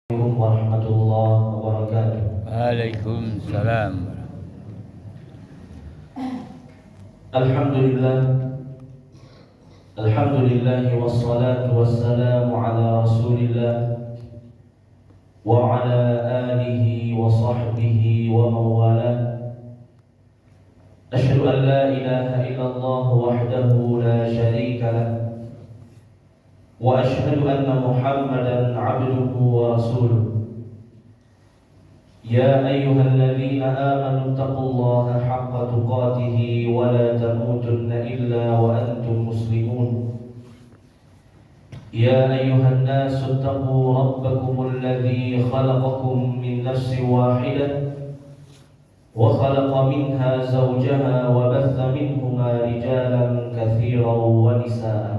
Assalamualaikum warahmatullahi wabarakatuh. Waalaikumsalam. Alhamdulillah. Alhamdulillah wassalatu wassalamu ala Rasulillah wa ala alihi wa sahbihi wa mawala. Asyhadu an la ilaha illallah wahdahu la syarika lah. Wa asyhadu anna Muhammadan abduhu wa rasuluh. يا أيها الذين آمنوا اتقوا الله حق تقاته ولا تموتن إلا وأنتم مسلمون. يا أيها الناس اتقوا ربكم الذي خلقكم من نفس واحدة وخلق منها زوجها وبث منهما رجالا كثيرا ونساء.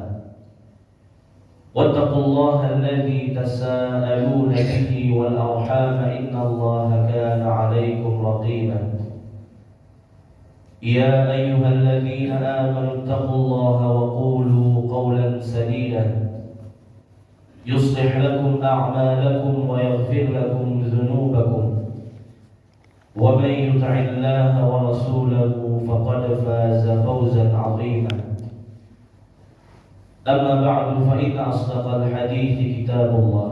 واتقوا الله الذي تساءلون به والأرحام إن الله كان عليكم رقيبا. يا أيها الذين آمنوا اتقوا الله وقولوا قولا سديدا يصلح لكم أعمالكم ويغفر لكم ذنوبكم ومن يطع الله ورسوله فقد فاز فوزا عظيما. أما بعد فإن أصدق الحديث كتاب الله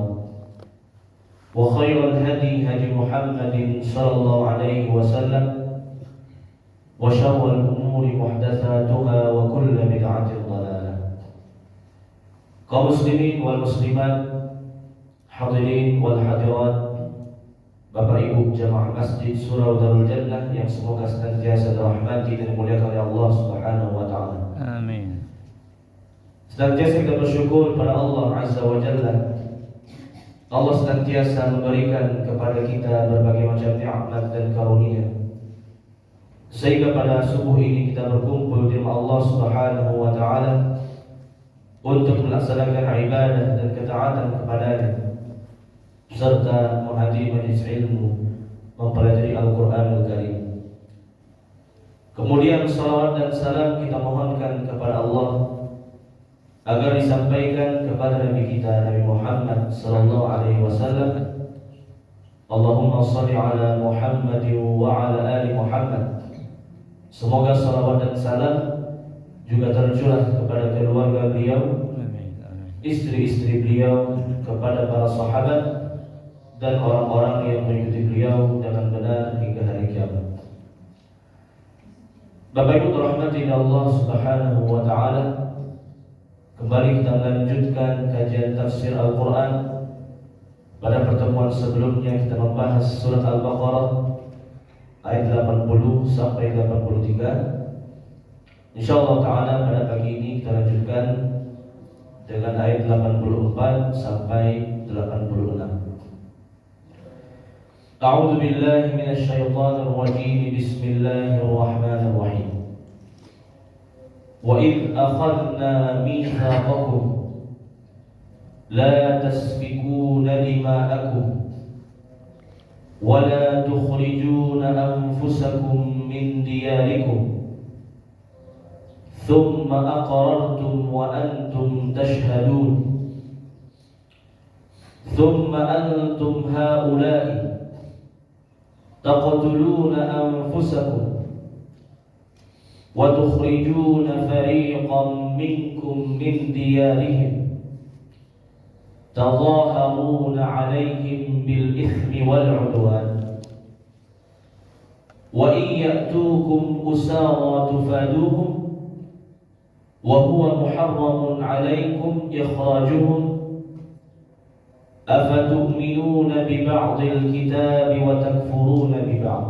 وخير الهدي هدي محمد صلى الله عليه وسلم وشر الأمور محدثاتها وكل بدعة ضلالة. Kaum muslimin wal muslimat, hadirin wal hadirat, Bapak Ibu jamaah Masjid Surau Darul Jannah yang semoga senantiasa dirahmati dan dimuliakan oleh Allah Subhanahu wa taala. Amin. Senantiasa kita bersyukur pada Allah Azza wa Jalla. Allah senantiasa memberikan kepada kita berbagai macam nikmat dan karunia, sehingga pada subuh ini kita berkumpul di rumah Allah Subhanahu wa taala untuk melaksanakan ibadah dan ketaatan kepada-Nya serta menghadiri majelis ilmu, mempelajari Al-Qur'anul Karim. Kemudian salawat dan salam kita mohonkan kepada Allah agar disampaikan kepada Nabi kita Nabi Muhammad sallallahu alaihi wasallam. Allahumma shalli ala Muhammad wa ala ali Muhammad. Semoga salawat dan salam juga tercurah kepada keluarga beliau, istri-istri beliau, kepada para sahabat dan orang-orang yang mengikuti beliau dengan benar hingga hari kiamat. Bapak Ibu dirahmati Allah Subhanahu wa taala, kembali kita melanjutkan kajian tafsir Al-Quran. Pada pertemuan sebelumnya kita membahas surat Al-Baqarah ayat 80 sampai 83. InsyaAllah ta'ala pada pagi ini kita lanjutkan dengan ayat 84 sampai 86. A'udzu billahi minasy syaithanir rajim. Bismillahirrahmanirrahim. وَإِذْ أَخَذْنَا مِيثَاقَكُمْ لَا تَسْفِكُونَ دِمَاءَكُمْ وَلَا تُخْرِجُونَ أَنفُسَكُمْ مِنْ دِيَارِكُمْ ثُمَّ أَقْرَرْتُمْ وَأَنْتُمْ تَشْهَدُونَ ثُمَّ أَنْتُمْ هَؤُلَاءِ تَقْتُلُونَ أَنفُسَكُمْ وَتُخْرِجُونَ فَرِيقًا مِنْكُمْ مِنْ دِيَارِهِمْ تَظَاهَرُونَ عَلَيْهِمْ بِالْإِثْمِ وَالْعُدْوَانِ وَإِنْ يَأْتُوكُمْ أُسَارَى تُفَادُوهُمْ وَهُوَ مُحَرَّمٌ عَلَيْكُمْ إِخْرَاجُهُمْ أَفَتُؤْمِنُونَ بِبَعْضِ الْكِتَابِ وَتَكْفُرُونَ بِبَعْضٍ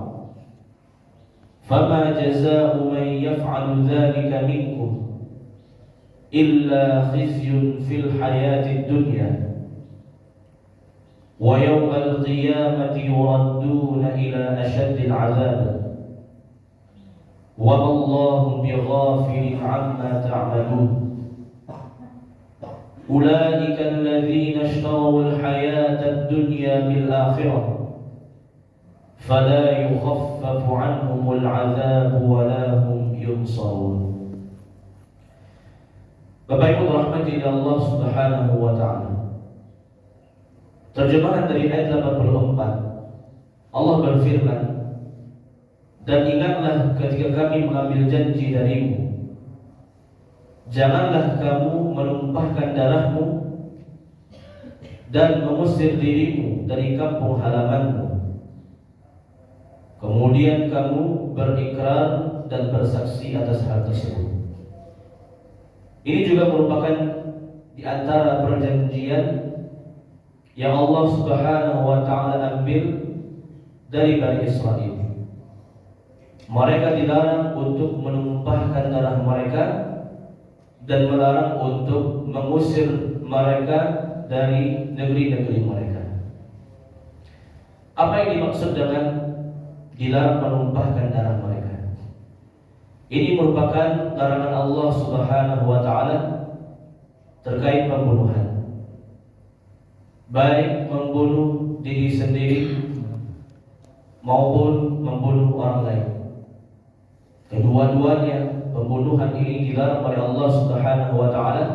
فما جزاء من يفعل ذلك منكم إلا خزي في الحياة الدنيا ويوم القيامة يردون إلى أشد العذاب وما الله بغافل عما تعملون أولئك الذين اشتروا الحياة الدنيا بالآخرة فلا يخفف عنهم العذاب ولا هم ينصرون. Bapak Ibu rahmati Allah Subhanahu wa taala. Terjemahan dari ayat 84. Allah berfirman, dan ingatlah ketika kami mengambil janji darimu, janganlah kamu menumpahkan darahmu dan mengusir dirimu dari kampung halamanmu. Kemudian kamu berikrar dan bersaksi atas hal tersebut. Ini juga merupakan di antara perjanjian yang Allah Subhanahu wa taala ambil dari Bani Israel. Mereka dilarang untuk menumpahkan darah mereka dan melarang untuk mengusir mereka dari negeri-negeri mereka. Apa yang dimaksud dengan dilarang menumpahkan darah mereka? Ini merupakan larangan Allah Subhanahu wa taala terkait pembunuhan, baik membunuh diri sendiri maupun membunuh orang lain. Kedua-duanya pembunuhan ini dilarang oleh Allah Subhanahu wa taala,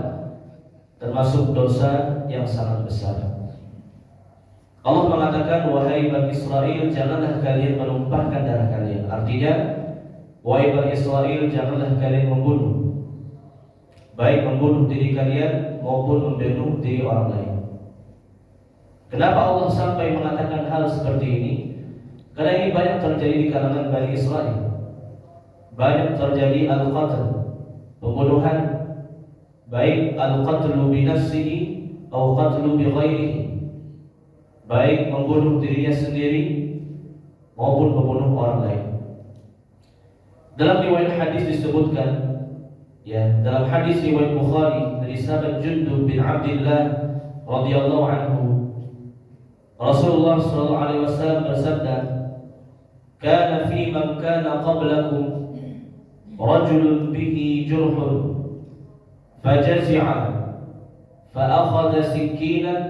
termasuk dosa yang sangat besar. Allah mengatakan, wahai Bani Israel, janganlah kalian menumpahkan darah kalian. Artinya, wahai Bani Israel, janganlah kalian membunuh, baik membunuh diri kalian maupun membunuh diri orang lain. Kenapa Allah sampai mengatakan hal seperti ini? Karena ini banyak terjadi di kalangan Bani Israel. Banyak terjadi al-qatl, pembunuhan, baik al-qatlu bi nafsihi atau qatlu bi ghairihi, baik membunuh dirinya sendiri maupun membunuh orang lain. Dalam riwayat hadis disebutkan, dalam hadis riwayat Bukhari dari sahabat Jundub bin Abdullah radhiyallahu anhu, Rasulullah sallallahu alaihi wasallam bersabda, "Kana fi man kana qablakum rajulun bihi jurhun fajazi'a fa'akhadha sikkinan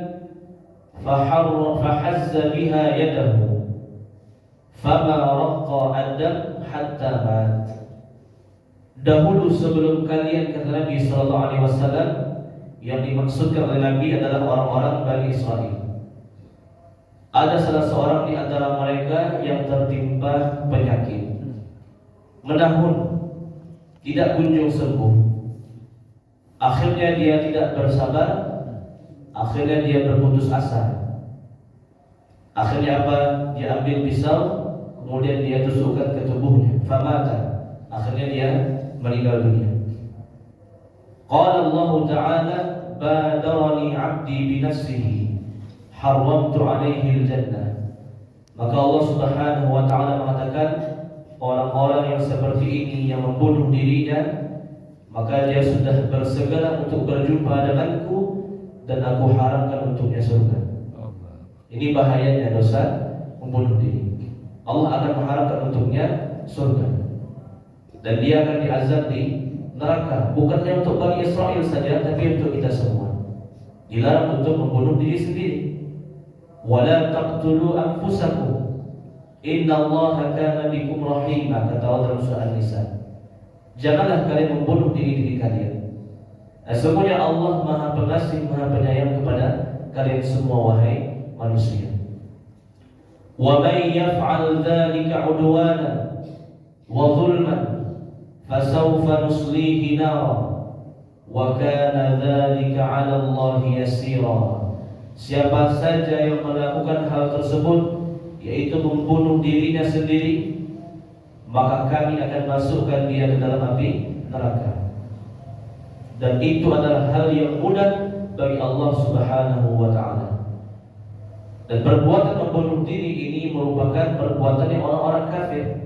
fahazza biha yadahu fama raqqa ad-dam hatta mat." Dahulu sebelum kalian, kata Nabi sallallahu alaihi wasallam, yang dimaksudkan oleh Nabi adalah orang-orang Bani Israel. Ada salah seorang di antara mereka yang tertimpa penyakit, menahun, tidak kunjung sembuh. Akhirnya dia tidak bersabar, akhirnya dia berputus asa. Akhirnya apa? Dia ambil pisau, kemudian dia tusukkan ke tubuhnya, famata. Akhirnya dia meninggal dunia. Qala Allah Ta'ala, badarani 'abdi bi nafsihi haramtu 'alaihi al-jannah. Maka Allah Subhanahu wa taala mengatakan, orang-orang yang seperti ini yang membunuh dirinya, maka dia sudah bersegera untuk berjumpa denganku dan aku haramkan untuknya surga. Ini bahayanya dosa membunuh diri. Allah akan mengharamkan untuknya surga, dan dia akan diazab di neraka. Bukannya untuk Bani Israel saja, tapi untuk kita semua. Dilarang untuk membunuh diri sendiri. Wala taqtulu anfusakum innallaha kana bikum rahima, kata Allah dalam surah An-Nisa. Janganlah kalian membunuh diri-diri kalian. Sesungguhnya Allah Maha Pengasih, Maha Penyayang kepada kalian semua, wahai manusia. Wa may yaf'al dzalika 'udwanan wa zulman fasawfa nuslihi nara wa kana dzalika 'ala Allah yasira. Siapa saja yang melakukan hal tersebut, yaitu membunuh dirinya sendiri, maka kami akan masukkan dia ke dalam api neraka. Dan itu adalah hal yang mudah bagi Allah Subhanahu wa taala. Dan perbuatan membunuh diri ini merupakan perbuatan yang orang-orang kafir,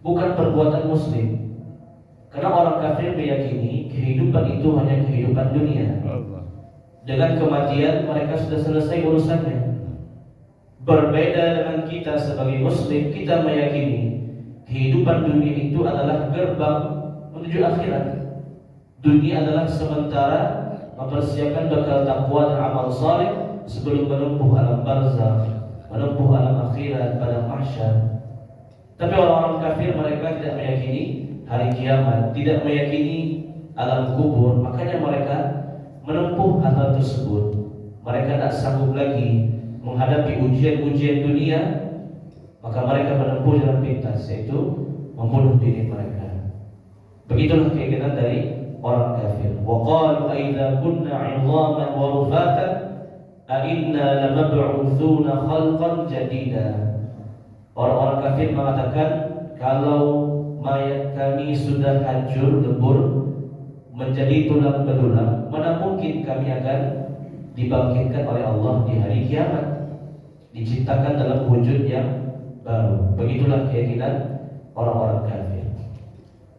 bukan perbuatan muslim. Karena orang kafir meyakini kehidupan itu hanya kehidupan dunia. Dengan kematian mereka sudah selesai urusannya. Berbeda dengan kita sebagai muslim, kita meyakini kehidupan dunia itu adalah gerbang menuju akhirat. Dunia adalah sementara mempersiapkan bekal takwa dan amal saleh sebelum menempuh alam barzakh, menempuh alam akhirat pada mahsyar. Tapi orang-orang kafir, mereka tidak meyakini hari kiamat, tidak meyakini alam kubur. Makanya mereka menempuh hal tersebut. Mereka tak sanggup lagi menghadapi ujian-ujian dunia, maka mereka menempuh jalan pintas, yaitu membunuh diri mereka. Begitulah keyakinan dari orang kafir. Wa qalu aidza kunna 'idhaman wa rufatan a inna lamab'utsuna khalqan jadida. Orang-orang kafir mengatakan, kalau mayat kami sudah hancur lebur menjadi tulang belulang, mana mungkin kami akan dibangkitkan oleh Allah di hari kiamat, diciptakan dalam wujud yang baru. Begitulah keyakinan orang-orang kafir.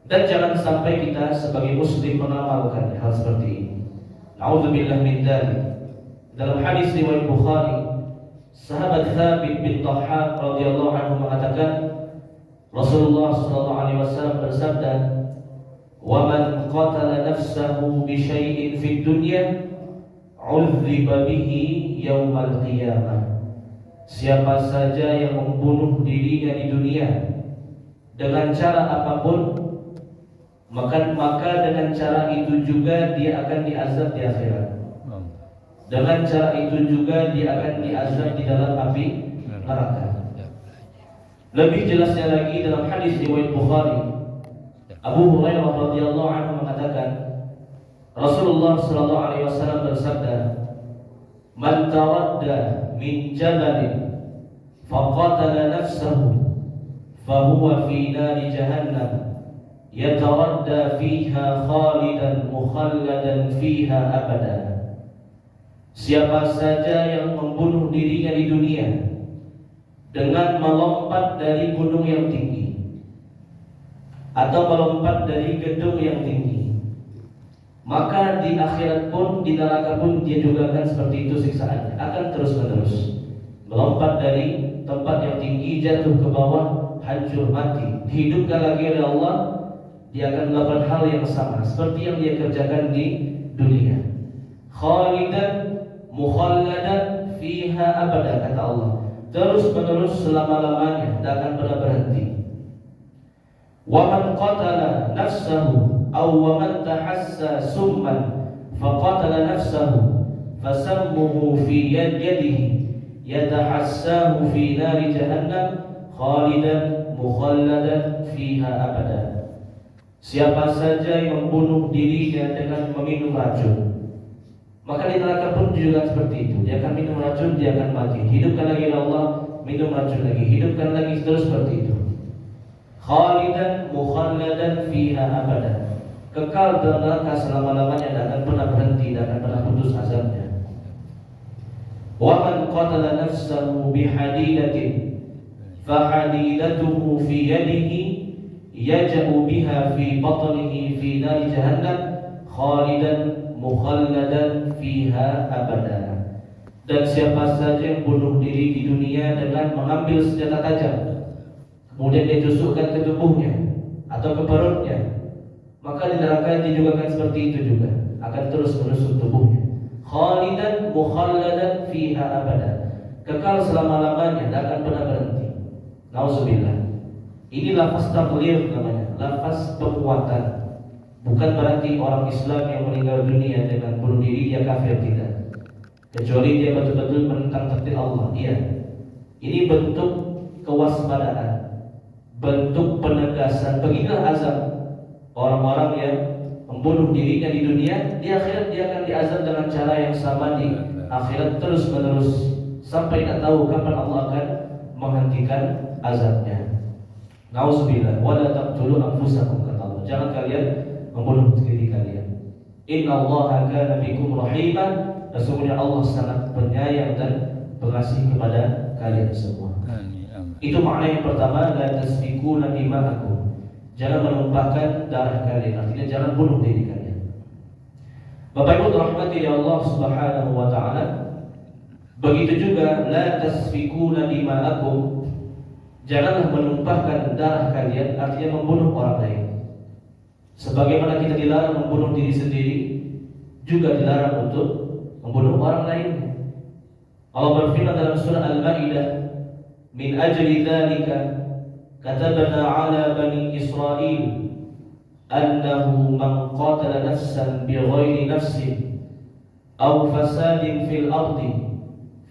Dan jangan sampai kita sebagai muslim mengamalkan hal seperti ini. Na'udzubillah min dzalik. Dalam hadis riwayat Bukhari, sahabat Thabit bin Dhahhak radhiyallahu anhu mengatakan, Rasulullah sallallahu alaihi wasallam bersabda, "Wa man qatala nafsahu bi syai'in fid dunya, 'udziba bihi yaumal qiyamah." Siapa saja yang membunuh dirinya di dunia dengan cara apapun, maka dengan cara itu juga dia akan diazab di akhirat. Dengan cara itu juga dia akan diazab di dalam api neraka. Lebih jelasnya lagi dalam hadis riwayat Bukhari, Abu Hurairah radhiyallahu anhu mengatakan, Rasulullah sallallahu alaihi wasallam bersabda, "Man taradda min jabalin faqatala nafsahu fahuwa fi nari jahannam yataradda fiha khalidan mukhalladan fiha abada." Siapa saja yang membunuh dirinya di dunia dengan melompat dari gunung yang tinggi atau melompat dari gedung yang tinggi, maka di akhirat pun, di neraka pun dia juga akan seperti itu siksaannya, akan terus-menerus melompat dari tempat yang tinggi, jatuh ke bawah, hancur, mati, dihidupkan lagi oleh Allah. Dia akan melakukan hal yang sama seperti yang dia kerjakan di dunia. Khalidan mukhalladan fiha abada, kata Allah, terus-menerus selama-lamanya, tidak akan pernah berhenti. Wa man qatala nafsahu aw wa man tahassa summan faqatala nafsahu fasammuhu fi yadihi yatahassahu fi nari jahannam khalidan mukhalladan fiha abada. Siapa saja yang membunuh dirinya dengan meminum racun, maka di neraka pun juga seperti itu. Dia akan minum racun, dia akan mati, hidupkan lagi oleh Allah, minum racun lagi, hidupkan lagi, terus seperti itu. Khalidan mukhalladan fiha abada, kekal dalam neraka selama-lamanya, tidak akan pernah berhenti, tidak akan pernah putus azabnya. Wa man qatala nafsahu bihadidatin fahadidatuhu fi yadihi yaj'u biha fi batnihi fi nari jahannam khalidan mukhalladan fiha abada. Dan siapa saja yang bunuh diri di dunia dengan mengambil senjata tajam, kemudian dia tusukkan ke tubuhnya atau ke perutnya, maka di neraka dia juga akan seperti itu juga, akan terus menusuk tubuhnya. Khalidan mukhalladan fiha abada, kekal selama-lamanya, tidak akan pernah berhenti. Nauzubillah. Ini lafaz taqlir namanya, lafaz penguatan. Bukan berarti orang Islam yang meninggal dunia dengan bunuh diri dia kafir, tidak. Kecuali dia betul-betul menentang takdir Allah. Iya. Ini bentuk kewaspadaan, bentuk penegasan. Beginilah azab orang-orang yang membunuh dirinya di dunia, di akhirat dia akan diazab dengan cara yang sama di akhirat terus-menerus sampai tak tahu kapan Allah akan menghentikan azabnya. Nauzubillah. Wala taqtulu anfusakum, kata Allah. Jangan kalian membunuh diri kalian. Innallaha kana bikum rahima, sesungguhnya Allah sangat penyayang dan pengasih kepada kalian semua. Itu makna yang pertama, la tasfikuna dima'akum, jangan menumpahkan darah kalian, artinya jangan bunuh diri kalian. Bapak Ibu rahmati ya Allah Subhanahu wa taala, begitu juga la tasfikuna dima'akum, janganlah menumpahkan darah kalian, artinya membunuh orang lain. Sebagaimana kita dilarang membunuh diri sendiri, juga dilarang untuk membunuh orang lain. Allah berfirman dalam surah Al-Maidah, "Min ajli dzalika katabna 'ala bani Israil annahu man qatala nafsan bighairi nafsin aw fasadin fil ardi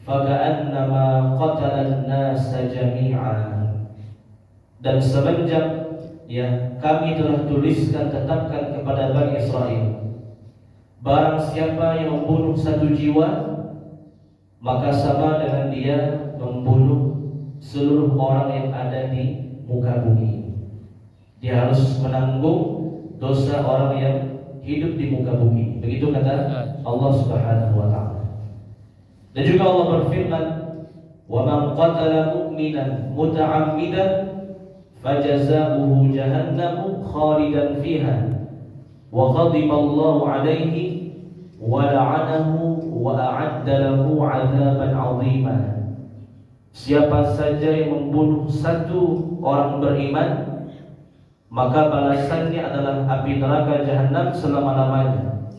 faka'annama qatalan nasa jami'a. Dan semenjak kami telah tuliskan, tetapkan kepada Bani Israel, barang siapa yang membunuh satu jiwa, maka sama dengan dia membunuh seluruh orang yang ada di muka bumi. Dia harus menanggung dosa orang yang hidup di muka bumi. Begitu kata Allah Subhanahu wa ta'ala. Dan juga Allah berfirman, "Wa man qatala mu'minan muta'ammidan fajazaohu jahannamu khalidan fiha wa ghadiba Allahu 'alaihi wa la'anahu wa a'adda lahu 'adzaban 'azima." Siapa saja yang membunuh satu orang beriman, maka balasannya adalah api neraka jahanam selama-lamanya.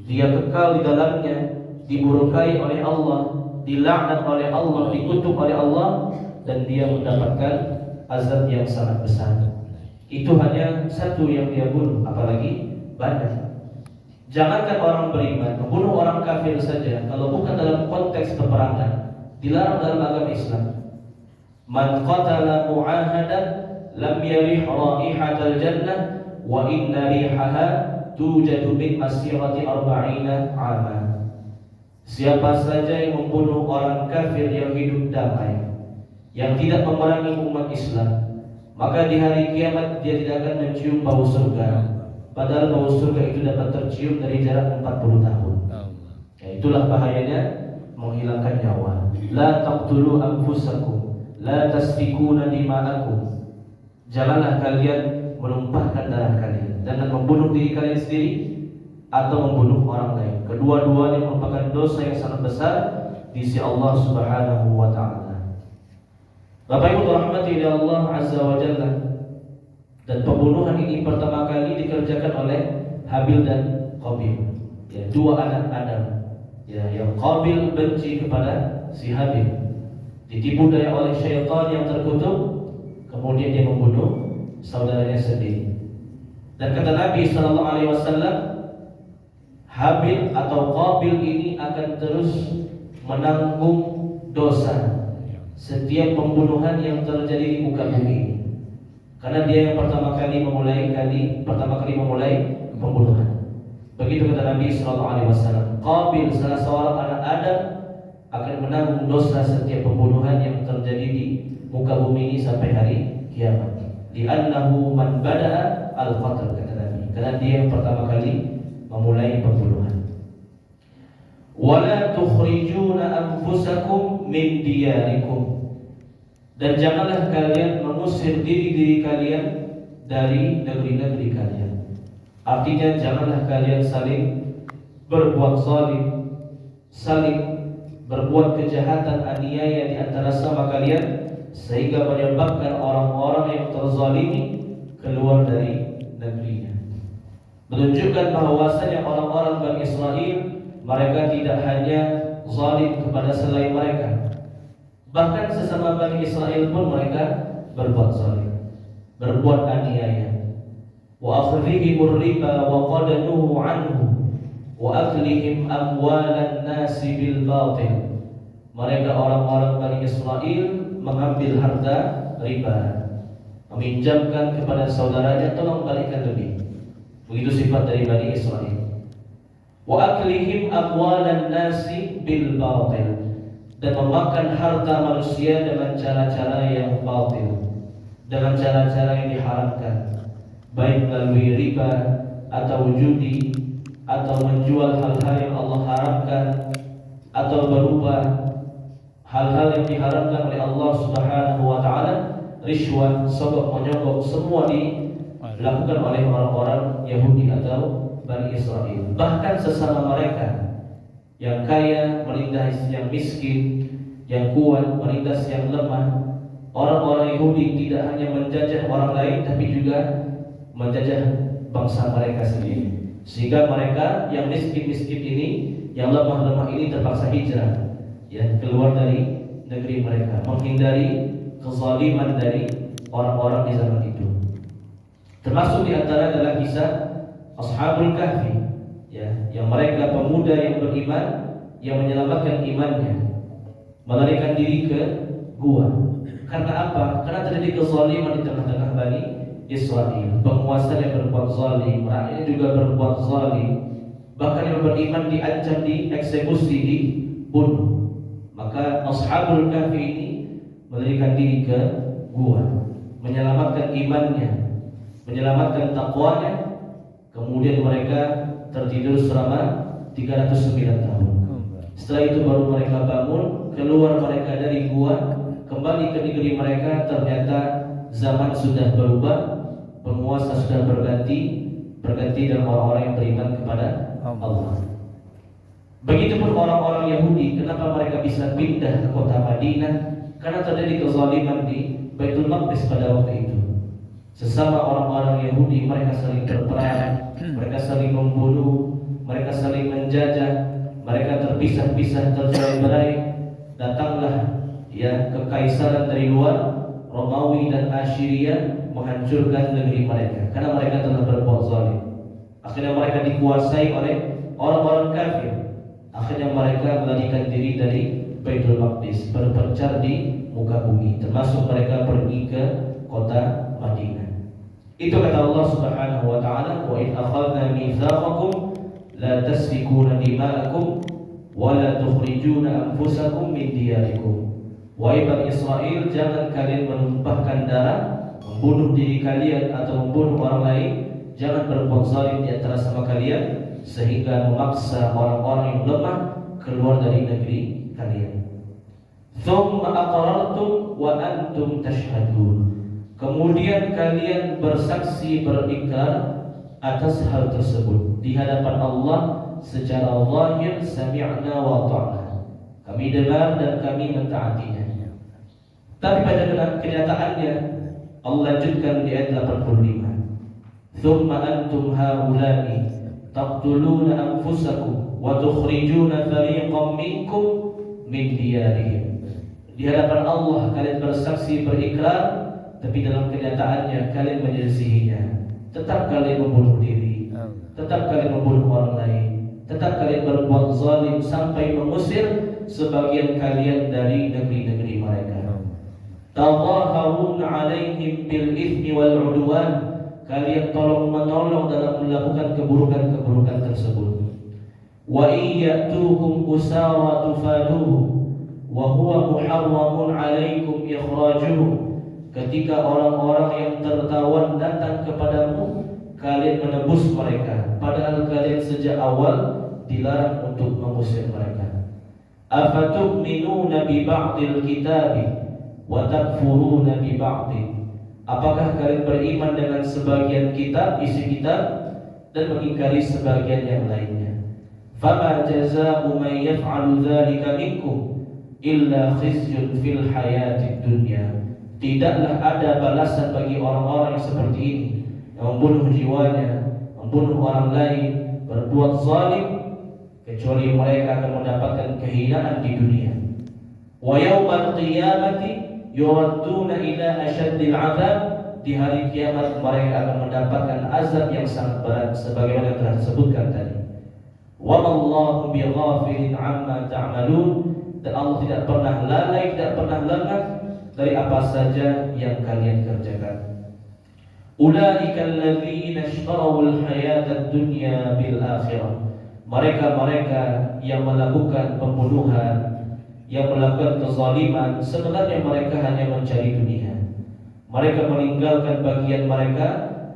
Dia kekal di dalamnya, dimurkai oleh Allah, dilaknat oleh Allah, dikutuk oleh Allah, dan dia mendapatkan azab yang sangat besar. Itu hanya satu yang dia bunuh, apalagi banyak. Jangankan orang beriman, membunuh orang kafir saja, kalau bukan dalam konteks peperangan, dilarang dalam agama Islam. Man qatala mu'ahadan lam yarih raihatal jannah wa inna rihaha tujadu min masirati arba'ina 'ama. Siapa saja yang membunuh orang kafir yang hidup damai, yang tidak memerangi umat Islam, maka di hari kiamat dia tidak akan mencium bau surga. Padahal bau surga itu dapat tercium dari jarak 40 tahun. Itulah bahayanya menghilangkan nyawa. La taqtulu anfusakum, la tasfikuna dima'akum. Janganlah kalian menumpahkan darah kalian dengan membunuh diri kalian sendiri atau membunuh orang lain. Kedua-duanya merupakan dosa yang sangat besar di sisi Allah Subhanahu wa ta'ala. Bapak Ibu rahmati Allah Azza wa Jalla. Dan pembunuhan ini pertama kali dikerjakan oleh Habil dan Qabil, dua anak Adam. Yang Qabil benci kepada si Habil, ditipu daya oleh syaitan yang terkutuk, kemudian dia membunuh saudaranya sendiri. Dan kata Nabi sallallahu alaihi wasallam, Habil atau Qabil ini akan terus menanggung dosa setiap pembunuhan yang terjadi di muka bumi, karena dia yang pertama kali memulai pembunuhan. Begitu kata Nabi sallallahu alaihi wasallam, Qabil salah seorang anak Adam akan menanggung dosa setiap pembunuhan yang terjadi di muka bumi ini sampai hari kiamat. Li'annahu man bada'a al-qatl, kata Nabi, karena dia yang pertama kali memulai pembunuhan. Wala tukhrijuna anfusakum min diyarikum, dan janganlah kalian mengusir diri kalian dari negeri-negeri kalian. Artinya janganlah kalian saling berbuat zalim, saling berbuat kejahatan, aniaya di antara sama kalian, sehingga menyebabkan orang-orang yang terzalimi keluar dari negerinya. Menunjukkan bahwasanya orang-orang Bani Israel, mereka tidak hanya zalim kepada selain mereka, bahkan sesama Bani Israel pun mereka berbuat zalim, berbuat aniaya. Wa akhdhihim riba wa qadanuhu anhu wa aklihim amwalan nasi bil batil. Mereka orang-orang Bani Israel mengambil harta riba, meminjamkan kepada saudaranya, tolong balikkan lebih. Begitu sifat dari Bani Israel. Wa aklihim amwalan nasi bil batil, dan memakan harta manusia dengan cara-cara yang batil, dengan cara-cara yang diharamkan, baik melalui riba atau judi, atau menjual hal-hal yang Allah haramkan, atau berubah hal-hal yang diharamkan oleh Allah Subhanahu wa ta'ala. Rishwah, sogok menyogok, semua dilakukan oleh orang-orang Yahudi atau Bani Israel. Bahkan sesama mereka, yang kaya menindas yang miskin, yang kuat menindas yang lemah. Orang-orang Yahudi tidak hanya menjajah orang lain, tapi juga menjajah bangsa mereka sendiri, sehingga mereka yang miskin-miskin ini, yang lemah-lemah ini terpaksa hijrah, keluar dari negeri mereka, menghindari kezaliman dari orang-orang di zaman itu. Termasuk di antara adalah kisah Ashabul Kahfi, yang mereka pemuda yang beriman, yang menyelamatkan imannya. melarikan diri ke gua. Karena apa? Karena terjadi kezaliman di tengah-tengah Bani Israel. Penguasa yang berbuat zalim, rakyatnya juga berbuat zalim. Bahkan yang beriman diancam, dieksekusi, dibunuh. Maka Ashabul Kahfi ini melarikan diri ke gua, menyelamatkan imannya, menyelamatkan takwanya. Kemudian mereka tertidur selama 309 tahun. Setelah itu baru mereka bangun, keluar mereka dari gua, kembali ke negeri mereka. Ternyata zaman sudah berubah, penguasa sudah berganti dengan orang-orang yang beriman kepada Allah. Begitupun orang-orang Yahudi, kenapa mereka bisa pindah ke kota Madinah? Karena terjadi kezaliman di Baitul Maqdis pada waktu itu. Sesama orang-orang Yahudi, mereka saling berperang, mereka saling membunuh, mereka saling menjajah, mereka terpisah-pisah, tercerai-berai. Datanglah kekaisaran dari luar, Romawi dan Assyria, menghancurkan negeri mereka karena mereka telah berbuat zalim. Akhirnya mereka dikuasai oleh orang-orang kafir. Akhirnya mereka melarikan diri dari Baitul Maqdis, berpencar di muka bumi, termasuk mereka pergi ke kota Madinah. Itu kata Allah Subhanahu wa taala, "Wa id akhadna mitsaqakum la tasfikuna dima'akum wa la tukhrijuna anfusakum min diyarikum." Wahai Bani Israel, jangan kalian menumpahkan darah, membunuh diri kalian atau membunuh orang lain. Jangan berbuat zalim di antara sama kalian sehingga memaksa orang-orang yang lemah keluar dari negeri kalian. Tsumma aqrartum wa antum tashhadun. Kemudian kalian bersaksi, berikrar atas hal tersebut di hadapan Allah secara zahir, sami'na wa ta'na. Kami dengar dan kami mentaatinya. Tapi pada kenyataannya Allah lanjutkan di ayat 85. Tsumma antum haula'i taqtuluna anfusakum wa tukhrijuna fariqan minkum min diyarihim. Di hadapan Allah kalian bersaksi, berikrar, tapi dalam kenyataannya kalian menyelisihinya. Tetap kalian membunuh diri, tetap kalian membunuh orang lain, tetap kalian berbuat zalim sampai mengusir sebagian kalian dari negeri-negeri mereka. Tadhaharun 'alaihim bil itsmi wal 'udwan. Kalian tolong menolong dalam melakukan keburukan-keburukan tersebut. Wa iyyatuhum usara tufaduhu wa huwa muharramun 'alaikum ikhrajuhu. Ketika orang-orang yang tertawan datang kepadamu, kalian menebus mereka, padahal kalian sejak awal dilarang untuk mengusir mereka. Afatu'minuna bi ba'dil kitabi wa takfuruna bi ba'dih. Apakah kalian beriman dengan sebagian kitab, isi kitab, dan mengingkari sebagian yang lainnya? Fama jazaa'u man yaf'alu dzalika minkum illa khizyun fil hayatid dunya. Tidaklah ada balasan bagi orang-orang yang seperti ini, yang membunuh jiwanya, membunuh orang lain, berbuat zalim, kecuali mereka akan mendapatkan kehinaan di dunia. Wa yaumal qiyamati yuradduna ila asyaddil 'adzab. Di hari kiamat mereka akan mendapatkan azab yang sangat berat sebagaimana yang telah disebutkan tadi. Wa mallahu bighafilin 'amma ta'malun. Dan Allah tidak pernah lalai, tidak pernah lengah dari apa saja yang kalian kerjakan. Ulaika alladzina ishtarawul hayatad dunya bil akhirah. Mereka yang melakukan pembunuhan, yang melakukan kezaliman, sebenarnya mereka hanya mencari dunia. Mereka meninggalkan bagian mereka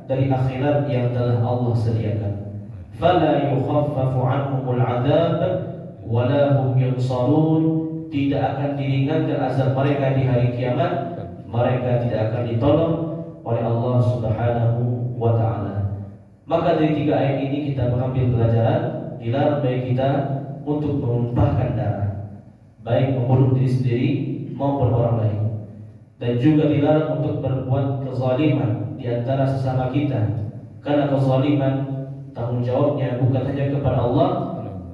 dari akhirat yang telah Allah sediakan. Fala yukhaffafu anhumul 'adzab wa la hum yunsarun. Tidak akan diringankan azab mereka di hari kiamat. Mereka tidak akan ditolong oleh Allah Subhanahu wa taala. Maka dari 3 ayat ini kita mengambil pelajaran, dilarang bagi kita untuk menumpahkan darah, baik membunuh diri sendiri maupun orang lain, dan juga dilarang untuk berbuat kezaliman di antara sesama kita, karena kezaliman tanggung jawabnya bukan hanya kepada Allah,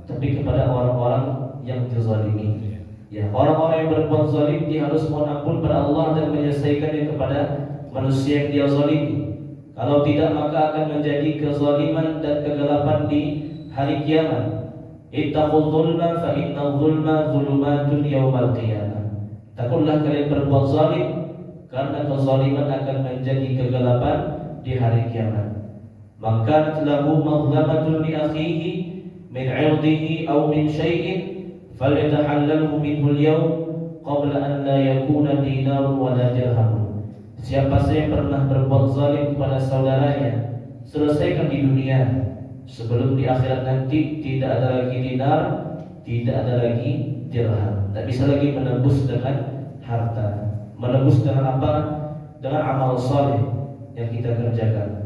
tapi kepada orang-orang yang dizalimi. Ya, orang-orang yang berbuat zalim dia harus mohon ampun pada Allah dan menyelesaikannya kepada manusia yang dia zalimi. Kalau tidak, maka akan menjadi kezaliman dan kegelapan di hari kiamat, Ittaqul zulma fa inna zulma zulumatun yaumal qiyamah. Takutlah kalian berbuat zalim, karena kezaliman akan menjadi kegelapan di hari kiamat. Maka lahu mazlamatun li akhihi min 'irdihi aw min syai'in falyatahallalhu minhu al-yawm qabla an la yakuna dinarun wa la dirhamun. Siapa saja yang pernah berbuat zalim kepada saudaranya, selesaikan di dunia, sebelum di akhirat nanti tidak ada lagi dinar, tidak ada lagi dirham. Tak bisa lagi menebus dengan harta. Menebus dengan apa? Dengan amal saleh yang kita kerjakan.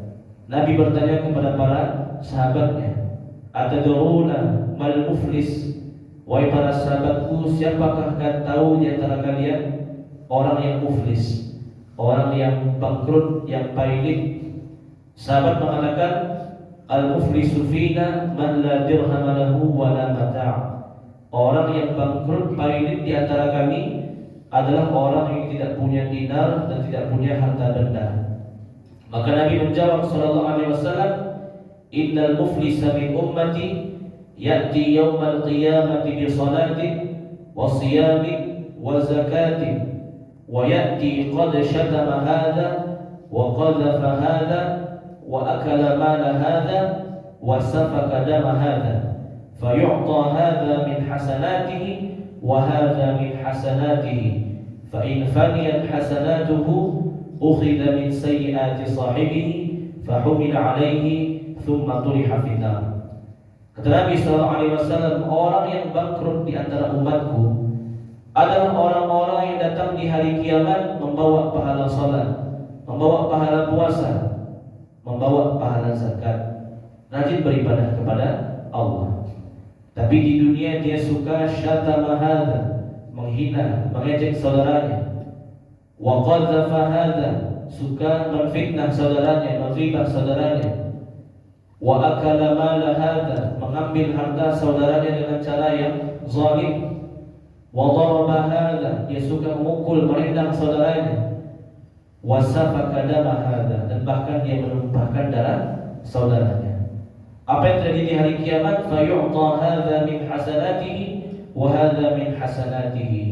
Nabi bertanya kepada para sahabatnya, "Atadruna mal muflis?" Wahai para sahabatku, siapakah kalian tahu di antara kalian orang yang muflis, orang yang bangkrut, yang pailit? Sahabat mengatakan, "Al-muflisu fina man la dirham lahu wa la mata'." Orang yang bangkrut, pailit di antara kami adalah orang yang tidak punya dinar dan tidak punya harta benda. Maka Nabi menjawab sallallahu alaihi wasallam, "Innal muflisa min ummati ya'ti yawmal qiyamati bi salatin wa siyamin wa zakatin wa ya'ti qad shatama hadha wa qadhafa hadha wa akala mala hadha wa safaka dama hadha fayu'ta hadha min hasanatihi wa hadha min hasanatihi fa in faniyat hasanatuhu ukhidha min sayyiati sahibihi fa humila alaihi thumma turiha finnar." Kata Nabi sallallahu alaihi wasallam, orang yang bangkrut di antara umatku adalah orang-orang yang datang di hari kiamat membawa pahala salat, membawa pahala puasa, membawa pahala zakat, rajin beribadah kepada Allah. Tapi di dunia dia suka syatama hadza, menghina, mengejek saudaranya. Wa qadzafa hadza, suka menfitnah saudaranya, menghina saudaranya. Wa akala mala hadza, mengambil harta saudaranya dengan cara yang zalim. Wa daraba hadza, dia suka memukul, merendang saudaranya. Wa safaka dama hadza, dan bahkan dia menumpahkan darah saudaranya. Apa yang terjadi di hari kiamat? Fa yu'ta hadza min hasanatihi wa hadza min hasanatihi.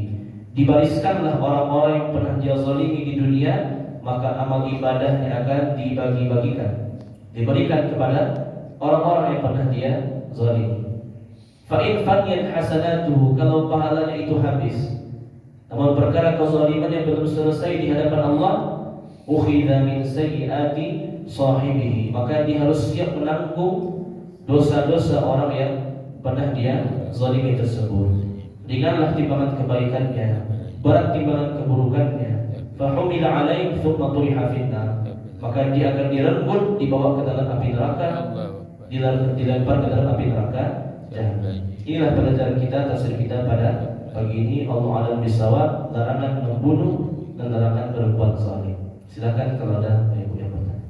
Dibariskanlah orang-orang yang pernah dia zalimi di dunia, maka amal ibadahnya akan dibagi-bagikan, diberikan kepada orang-orang yang pernah dia zalimi. Fa in faniyat hasanatuhu, kalau pahalanya itu habis, namun perkara kezaliman yang belum selesai di hadapan Allah, ukhidha min sayyiati sahibihi, maka dia harus siap menanggung dosa-dosa orang yang pernah dia zalimi tersebut. Ringanlah timbangan kebaikannya, berat timbangan keburukannya. Fa humila alaihi thumma turiha finnar, maka dia akan direnggut, dibawa ke dalam api neraka, dilempar ke dalam api neraka jahanam. Inilah pelajaran kita, tafsir kita pada pagi ini. Allah a'lam bishawab, larangan membunuh dan larangan berbuat zalim. Silakan kalau ada ibu yang bertanya.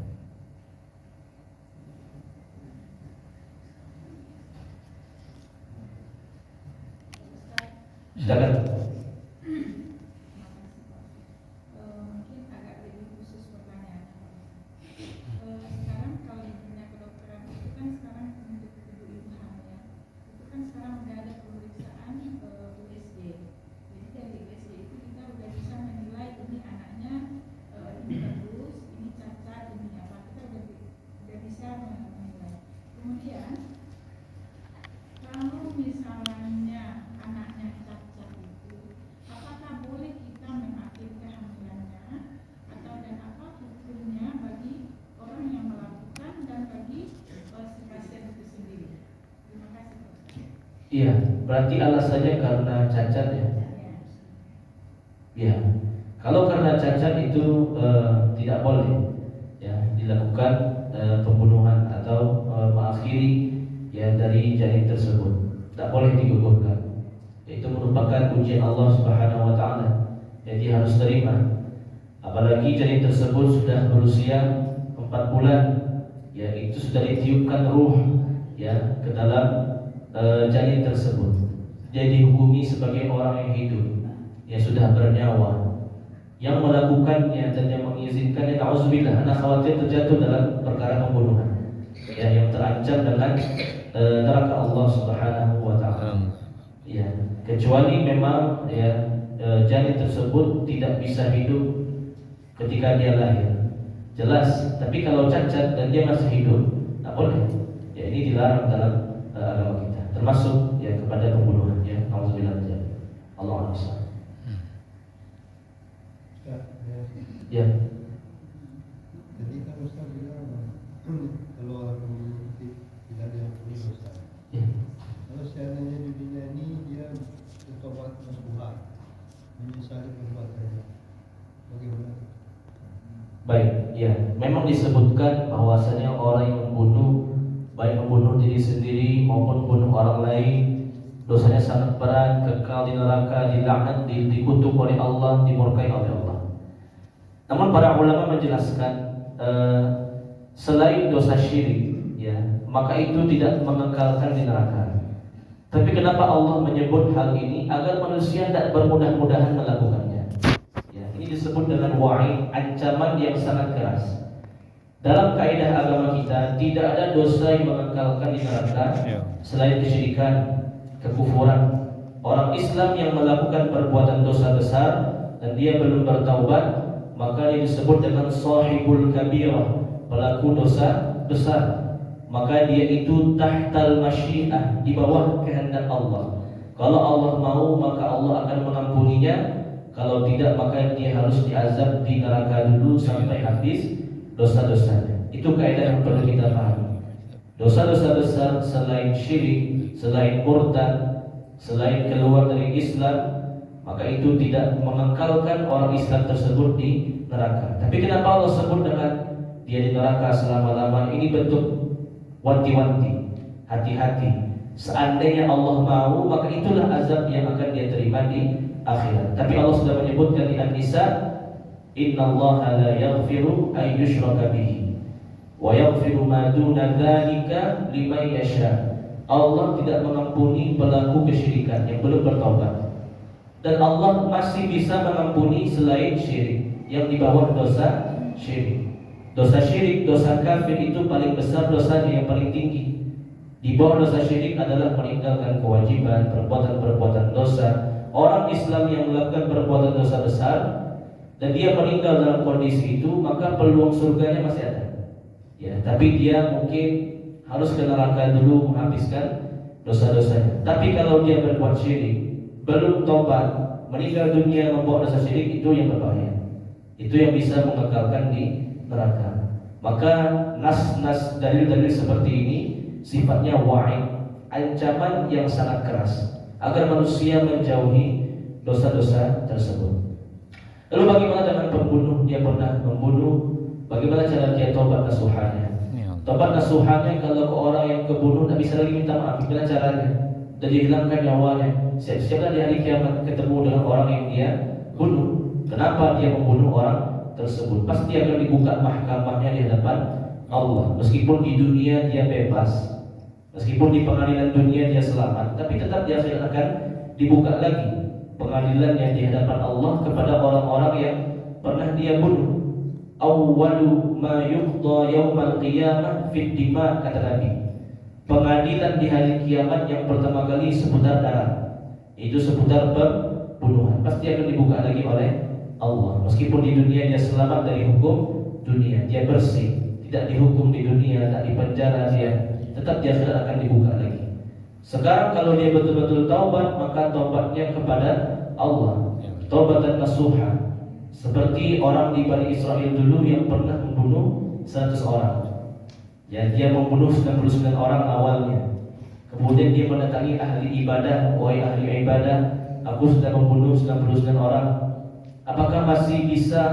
Silakan. Mungkin agak lebih khusus pertanyaan. Sekarang kalau dunia kedokteran itu kan sekarang untuk ibu-ibu hamil, itu kan sekarang udah ada pemeriksaan USG. Jadi dari USG itu kita udah bisa menilai ini anaknya ini bagus, ini cacat, ini apa. Kita udah bisa menilai. Kemudian kalau misalnya anaknya cacat itu, apakah boleh kita mengakhiri kehamilannya, atau dan apa hukumnya bagi orang yang melakukan dan bagi si pasien itu sendiri? Terima kasih, Pak. Iya, berarti alasannya karena cacat ya. Ya, kalau karena cacat itu tidak boleh ya dilakukan pembunuhan atau mengakhiri ya dari janin tersebut. Tidak boleh digugurkan. Itu merupakan ujian Allah Subhanahu wa taala. Jadi harus terima. Apalagi janin tersebut sudah berusia 4 bulan, ya itu sudah ditiupkan ruh ya ke dalam janin tersebut. Dia dihukumi sebagai orang yang hidup, yang sudah bernyawa. Yang melakukannya dan yang mengizinkannya, na'udzubillah, anak khawatir terjatuh dalam perkara pembunuhan. Ya, yang terancam dengan neraka Allah Subhanahu wa taala. Ya, kecuali memang ya janin tersebut tidak bisa hidup ketika dia lahir. Jelas, tapi kalau cacat dan dia masih hidup, tak boleh. Ya, ini dilarang dalam agama kita. Termasuk ya kepada pembunuhan ya. Alhamdulillah. Allah Akbar. Ya. Jadi kan Ustaz bilang kalau orang membunuh tidak diampuni dosa. Ya. Kalau seandainya di dunia ini dia bertobat nasuha, menyesali perbuatannya, bagaimana? Baik, ya. Memang disebutkan bahwasanya orang yang membunuh, baik membunuh diri sendiri maupun membunuh orang lain, dosanya sangat berat, kekal di neraka, dilaknat, dikutuk oleh Allah, dimurkai oleh Allah. Namun para ulama menjelaskan selain dosa syirik, ya, maka itu tidak mengekalkan di neraka. Tapi kenapa Allah menyebut hal ini agar manusia tidak bermudah-mudahan melakukannya? Ya, ini disebut dengan wa'id, ancaman yang sangat keras. Dalam kaidah agama kita tidak ada dosa yang mengekalkan di neraka selain kesyirikan, kekufuran. Orang Islam yang melakukan perbuatan dosa besar dan dia belum bertaubat, maka dia disebut dengan sahibul kabirah, pelaku dosa besar. Maka dia itu tahtal masyiah, di bawah kehendak Allah. Kalau Allah mau, maka Allah akan mengampuninya. Kalau tidak, maka dia harus diazab di neraka dulu sampai habis dosa-dosanya. Itu kaidah yang perlu kita pahami. Dosa-dosa besar selain syirik, selain murtad, selain keluar dari Islam, maka itu tidak mengekalkan orang Islam tersebut di neraka. Tapi kenapa Allah sebut dengan dia di neraka selama-lamanya? Ini bentuk wanti-wanti, hati-hati. Seandainya Allah mau, maka itulah azab yang akan dia terima di akhirat. Tapi Allah sudah menyebutkan di An-Nisa, innallaha la yaghfiru ay yushraka bihi wa yaghfiru ma duna dzalika liman yasha. Allah tidak mengampuni pelaku kesyirikan yang belum bertaubat. Dan Allah masih bisa mengampuni selain syirik, yang di bawah dosa syirik. Dosa syirik, dosa kafir itu paling besar dosanya, yang paling tinggi. Di bawah dosa syirik adalah meninggalkan kewajiban, perbuatan-perbuatan dosa. Orang Islam yang melakukan perbuatan dosa besar dan dia meninggal dalam kondisi itu, maka peluang surganya masih ada. Ya, tapi dia mungkin harus ke neraka dulu menghabiskan dosa-dosanya. Tapi kalau dia berbuat syirik, belum tobat, meninggal dunia membawa dosa syirik, itu yang berbahaya. Itu yang bisa mengekalkan di neraka. Maka nas-nas dalil-dalil seperti ini sifatnya wa'id, ancaman yang sangat keras agar manusia menjauhi dosa-dosa tersebut. Lalu bagaimana dengan pembunuh? Dia pernah membunuh, bagaimana cara dia tobat nasuhanya? Tobat nasuhanya, kalau ke orang yang kebunuh tidak bisa lagi minta maaf, gimana caranya? Dan dihilangkan nyawanya. Siap-siaplah di hari kiamat ketemu dengan orang yang dia bunuh. Kenapa dia membunuh orang tersebut? Pasti akan dibuka mahkamahnya di hadapan Allah. Meskipun di dunia dia bebas, meskipun di pengadilan dunia dia selamat, tapi tetap dia akan dibuka lagi pengadilannya di hadapan Allah kepada orang-orang yang pernah dia bunuh. Awwalu ma yuqda yaumal qiyamah fid dima, kata Nabi. Pengadilan di hari kiamat yang pertama kali seputar darah, itu seputar pembunuhan. Pasti akan dibuka lagi oleh Allah. Meskipun di dunia dia selamat dari hukum dunia, dia bersih, tidak dihukum di dunia, tak dipenjara, dia tetap dia akan dibuka lagi. Sekarang kalau dia betul-betul taubat, maka taubatnya kepada Allah, taubatan nasuha. Seperti orang di Bani Israel dulu yang pernah membunuh 100 orang. Ya, dia membunuh 99 orang awalnya. Kemudian dia mendatangi ahli ibadah, wahai ahli ibadah, aku sudah membunuh 99 orang. Apakah masih bisa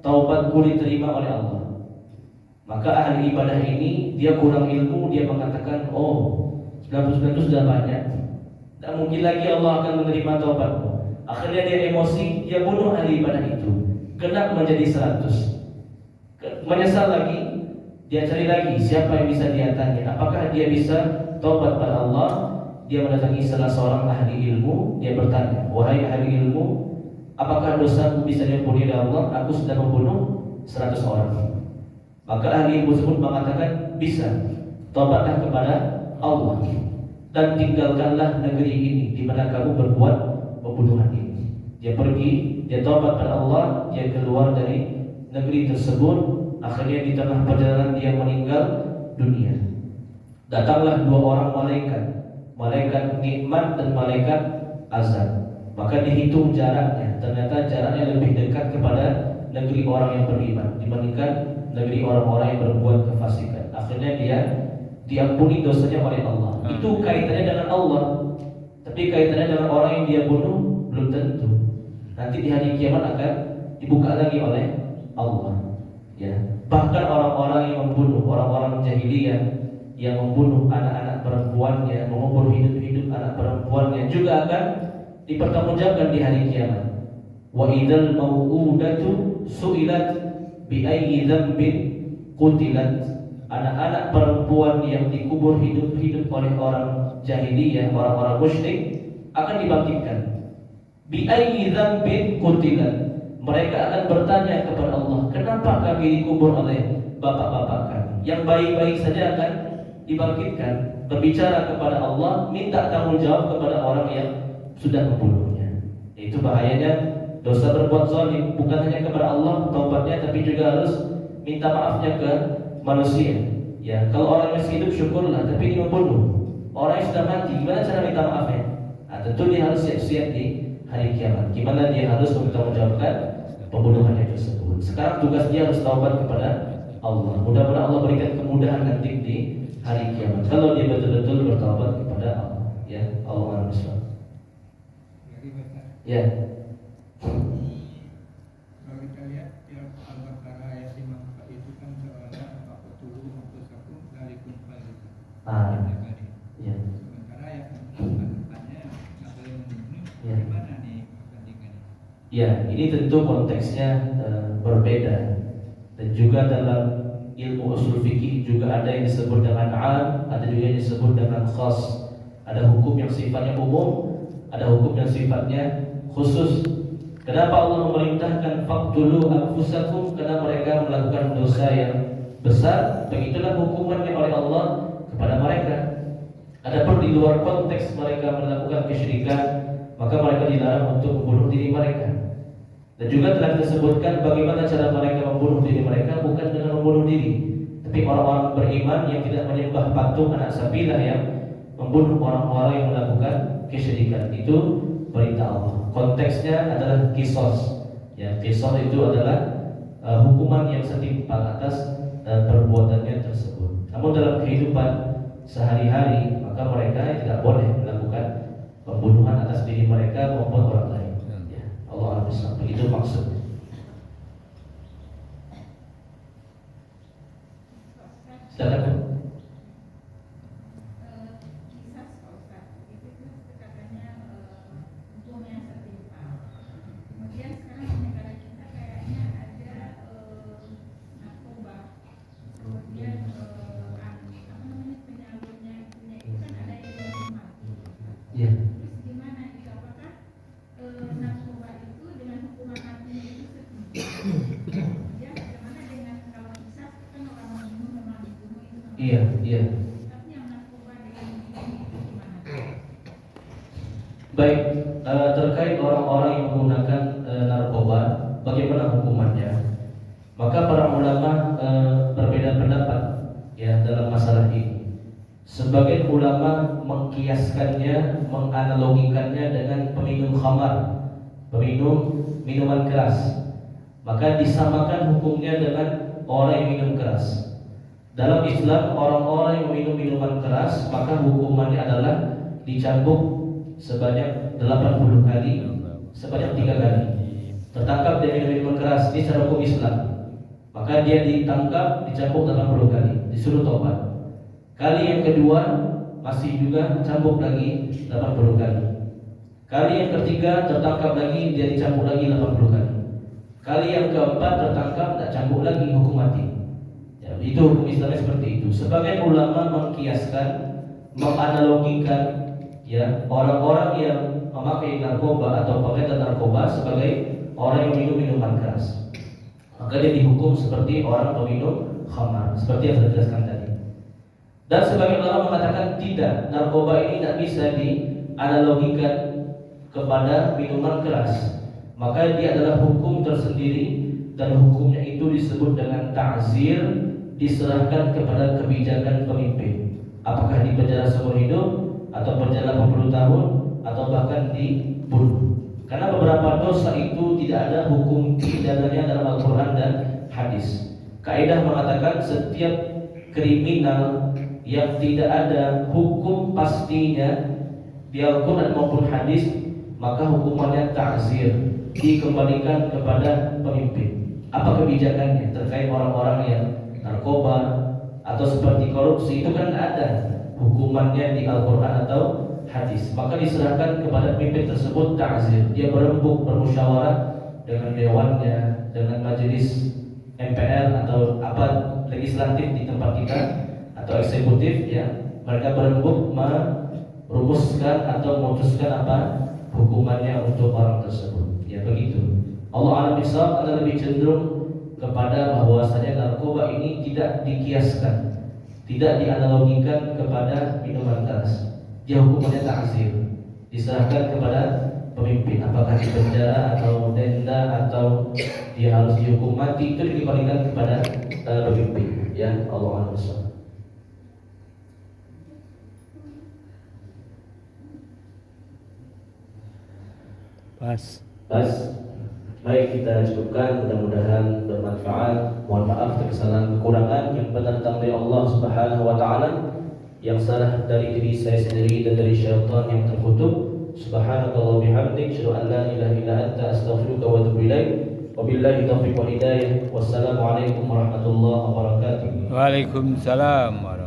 taubatku diterima oleh Allah? Maka ahli ibadah ini dia kurang ilmu, dia mengatakan, oh 99 itu sudah banyak, tidak mungkin lagi Allah akan menerima taubatmu. Akhirnya dia emosi, dia bunuh ahli ibadah itu, genap menjadi 100. Menyesal lagi, dia cari lagi siapa yang bisa dia tanya, apakah dia bisa taubat pada Allah. Dia mendatangi salah seorang ahli ilmu, dia bertanya, wahai ahli ilmu, apakah dosaku bisa diampuni oleh Allah? Aku sudah membunuh 100 orang. Maka ahli ilmu tersebut mengatakan, bisa, taubatlah kepada Allah, dan tinggalkanlah negeri ini di mana kamu berbuat pembunuhan ini. Dia pergi, dia taubat pada Allah, dia keluar dari negeri tersebut. Akhirnya di tengah perjalanan dia meninggal dunia. Datanglah dua orang malaikat, malaikat nikmat dan malaikat azab. Maka dihitung jaraknya, ternyata jaraknya lebih dekat kepada negeri orang yang beriman dibandingkan negeri orang-orang yang berbuat kefasikan. Akhirnya dia diampuni dosanya oleh Allah. Itu kaitannya dengan Allah. Tapi kaitannya dengan orang yang dia bunuh belum tentu. Nanti di hari kiamat akan dibuka lagi oleh Allah. Ya. Bahkan orang-orang yang membunuh, orang-orang jahiliyah yang membunuh anak-anak perempuannya, membunuh hidup-hidup anak perempuannya juga akan dipertanggungjawabkan di hari kiamat. Wa idzal mau'udatu su'ilat bi ayyi dzambin qutilat. Anak-anak perempuan yang dikubur hidup-hidup oleh orang jahiliyah, orang-orang musyrik akan dibangkitkan. Bi ayyi dzambin qutilat. Mereka akan bertanya kepada Allah, kenapa kami dikubur oleh bapak-bapak kami? Yang baik-baik saja akan dibangkitkan, berbicara kepada Allah, minta tanggung jawab kepada orang yang sudah membunuhnya. Itu bahayanya dosa berbuat zalim, bukan hanya kepada Allah taubatnya, tapi juga harus minta maafnya ke manusia. Ya, kalau orang yang masih hidup syukurlah, tapi ini membunuh. Orang yang sudah mati, gimana cara minta maafnya? Nah, tentu dia harus siap-siap di hari kiamat. Gimana dia harus mempertanggungjawabkan pembunuhannya tersebut. Sekarang tugas dia harus taubat kepada Allah. Mudah-mudahan Allah berikan kemudahan nanti di hari kiamat kalau dia betul-betul bertaubat kepada Allah. Ya, Allah Maha. Ya. Kalau kita lihat ya Al-Baqarah ayat 54 itu kan seolah faqtulu anfusakum dzalikum khairun. Ya. Sementara ayat 64-nya nggak boleh membunuh. Ya. Gimana nih perbandingannya? Ya, ini tentu konteksnya berbeda. Dan juga dalam ilmu usul fikih juga ada yang disebut dengan 'am, ada juga yang disebut dengan khas. Ada hukum yang sifatnya umum, ada hukum yang sifatnya khusus. Kenapa Allah memerintahkan faqtulu anfusakum? Karena mereka melakukan dosa yang besar. Begitulah hukumannya oleh Allah kepada mereka. Adapun di luar konteks mereka melakukan kesyirikan, maka mereka dilarang untuk membunuh diri mereka. Dan juga telah disebutkan bagaimana cara mereka membunuh diri mereka, bukan dengan membunuh diri, tapi orang-orang beriman yang tidak menyembah patung anak sapilah yang membunuh orang-orang yang melakukan kesyirikan. Itu perintah Allah. Konteksnya adalah kisos. Ya, kisos itu adalah hukuman yang setimpal atas perbuatannya tersebut. Namun dalam kehidupan sehari-hari, maka mereka tidak boleh melakukan pembunuhan atas diri mereka maupun orang lain. Ya, Allah Alhamdulillah. Begitu maksudnya. Silakan. Kisah Pak Ustaz, itu katanya hukumnya setimpal. Kemudian sekarang di negara kita kayaknya ada narkoba. Kemudian penyalurnya itu kan ada yang mati. Ya. Terus gimana itu? Apakah narkoba itu dengan hukuman matinya itu setimpal? Kemudian bagaimana dengan kalau kisah kan orang membunuh memang dibunuh itu? Iya, iya. Tapi yang narkoba dengan ini itu gimana? Baik, terkait orang-orang yang menggunakan narkoba, bagaimana hukumannya? Maka para ulama berbeda pendapat ya dalam masalah ini. Sebagian ulama mengkiaskannya, menganalogikannya dengan peminum khamar, peminum minuman keras. Maka disamakan hukumnya dengan orang yang minum keras. Dalam Islam, orang-orang yang minum minuman keras, maka hukumannya adalah dicambuk sebanyak 80 kali, sebanyak 3 kali. Tertangkap dia minum minuman keras, ini secara hukum Islam, maka dia ditangkap, dicambuk 80 kali, disuruh tobat. Kali yang kedua masih juga cambuk lagi 80 kali. Kali yang ketiga tertangkap lagi, dia dicambuk lagi 80 kali. Kali yang keempat tertangkap, tak cambuk lagi, hukum mati. Ya, itu hukum Islamnya seperti itu. Sebagian ulama mengkiaskan, menganalogikan ya orang-orang yang memakai narkoba atau pengedar narkoba sebagai orang yang minum minuman keras. Maka dia dihukum seperti orang peminum khamar, seperti yang saya jelaskan tadi. Dan sebagian ulama mengatakan tidak, narkoba ini tidak bisa dianalogikan kepada minuman keras. Maka dia adalah hukum tersendiri dan hukumnya itu disebut dengan ta'zir, diserahkan kepada kebijakan pemimpin. Apakah dipenjara seumur hidup atau penjara 40 tahun atau bahkan dibunuh. Karena beberapa dosa itu tidak ada hukum pidananya dalam Al-Quran dan hadis. Kaidah mengatakan setiap kriminal yang tidak ada hukum pastinya di Al-Quran maupun hadis, maka hukumannya ta'zir, dikembalikan kepada pemimpin. Apa kebijakannya terkait orang-orang yang narkoba atau seperti korupsi, itu kan ada hukumannya di Al-Quran atau hadis. Maka diserahkan kepada pemimpin tersebut ta'zir. Dia berembuk, bermusyawarah dengan dewannya, dengan majelis MPR atau apa legislatif di tempat kita atau eksekutif, ya. Mereka berembuk merumuskan atau memutuskan apa hukumannya untuk orang tersebut. Ya begitu. Allah alam bisawab, Anda lebih cenderung kepada bahwasanya narkoba ini tidak dikiaskan, tidak dianalogikan kepada minuman keras. Dia hukumannya ta'zir, diserahkan kepada pemimpin. Apakah di penjara atau denda atau dia harus dihukum mati, itu dikembalikan kepada pemimpin. Ya Allah alam bisawab. Pas. Baik, kita cukupkan, mudah-mudahan bermanfaat. Mohon maaf atas kesalahan kekurangan, yang benar datang dari Allah Subhanahu wa taala, yang salah dari diri saya sendiri dan dari syaitan yang terkutuk. Subhanakallah bihamdik, asyhadu an la ilaha illa anta, astaghfiruka wa atubu ilaik. Wabillahi taufiq wal hidayah. Wassalamualaikum warahmatullahi wabarakatuh. Waalaikumsalam warahmatullahi